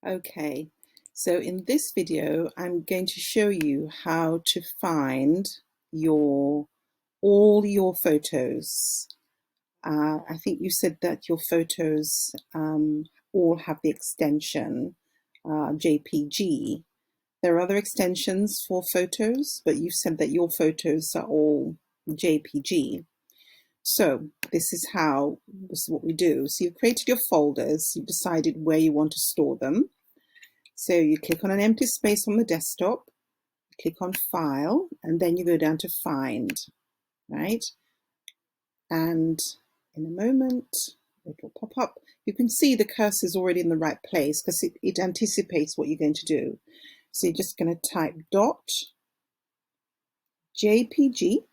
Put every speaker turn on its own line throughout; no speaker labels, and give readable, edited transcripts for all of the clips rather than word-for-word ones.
Okay, so in this video, I'm going to show you how to find all your photos. I think you said that your photos all have the extension JPG. There are other extensions for photos, but you said that your photos are all JPG. So this is what we do. So you've created your folders, you've decided where you want to store them. So you click on an empty space on the desktop, click on File, and then you go down to Find, right? And in a moment, it will pop up. You can see the cursor is already in the right place because it anticipates what you're going to do. So you're just going to type dot JPG,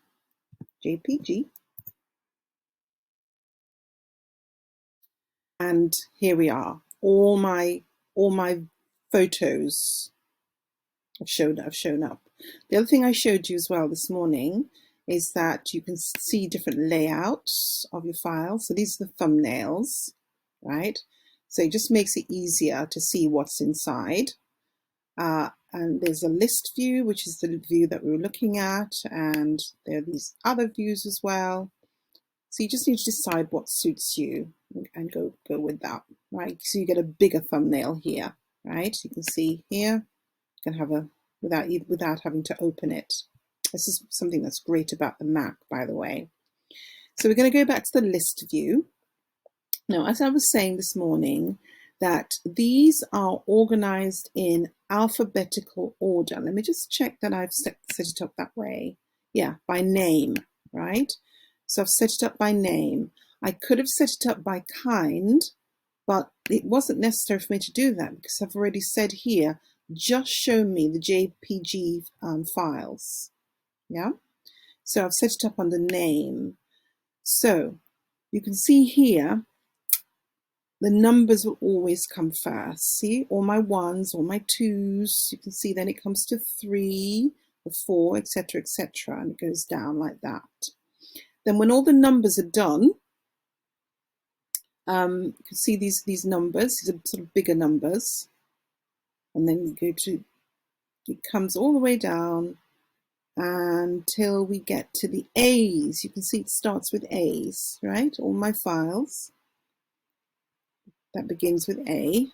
and here we are. All my photos have shown up. The other thing I showed you as well this morning is that you can see different layouts of your file. So these are the thumbnails, right? So it just makes it easier to see what's inside. And there's a list view, which is the view that we were looking at, and there are these other views as well. So you just need to decide what suits you and go with that, right? So you get a bigger thumbnail here, right? You can see here, you can have a without having to open it. This is something that's great about the Mac, by the way. So we're going to go back to the list view. Now, as I was saying this morning, that these are organized in alphabetical order. Let me just check that I've set it up that way. Yeah, by name, right? So I've set it up by name. I could have set it up by kind, but it wasn't necessary for me to do that because I've already said here, just show me the JPG files. Yeah, so I've set it up under name. So you can see here, the numbers will always come first. See, all my ones, all my twos. You can see then it comes to 3, or 4, etc., etc., and it goes down like that. Then when all the numbers are done, you can see these numbers. These are sort of bigger numbers, and then you go to, it comes all the way down until we get to the A's. You can see it starts with A's, right? All my files. That begins with A.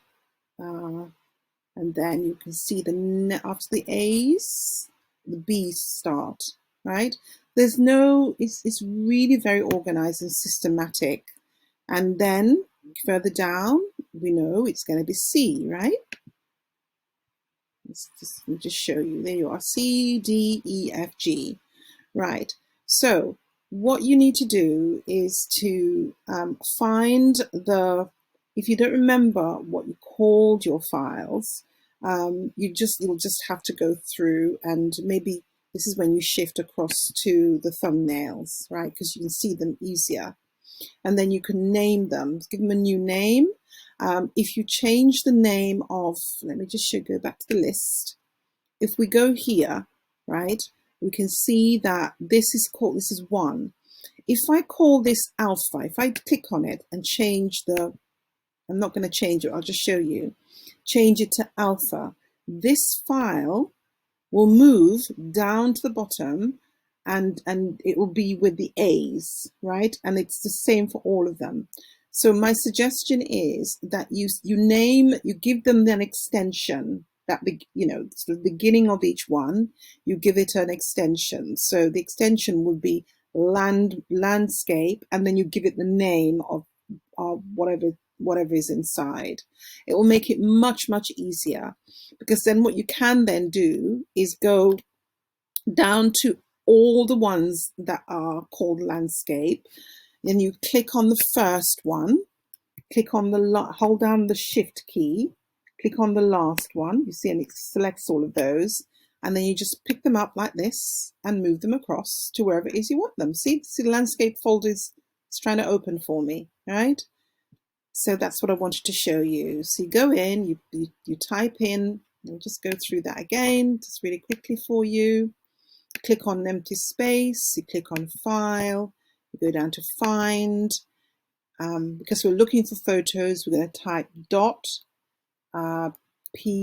And then you can see after the A's, the B's start, right? There's no, it's really very organized and systematic. And then further down, we know it's going to be C, right? Let me just show you. There you are, C, D, E, F, G. Right. So what you need to do is to find if you don't remember what you called your files, you'll just have to go through, and maybe this is when you shift across to the thumbnails, right? Because you can see them easier. And then you can name them, give them a new name. If you change the name of, let me just go back to the list. If we go here, right, we can see that this is 1. If I call this alpha, if I click on it and change I'm not going to change it, I'll just show you, change it to alpha, this file will move down to the bottom and it will be with the A's, right? And it's the same for all of them. So my suggestion is that you give them an extension, that it's the beginning of each one, you give it an extension. So the extension would be landscape, and then you give it the name of whatever is inside. It will make it much easier, because then what you can then do is go down to all the ones that are called landscape. Then you click on the first one, hold down the shift key, click on the last one, you see, and it selects all of those, and then you just pick them up like this and move them across to wherever it is you want them. See the landscape folder is trying to open for me, right? So that's what I wanted to show you. So you go in, you type in, I'll just go through that again, just really quickly for you. Click on empty space, you click on File, you go down to Find. Because we're looking for photos, we're going to type dot P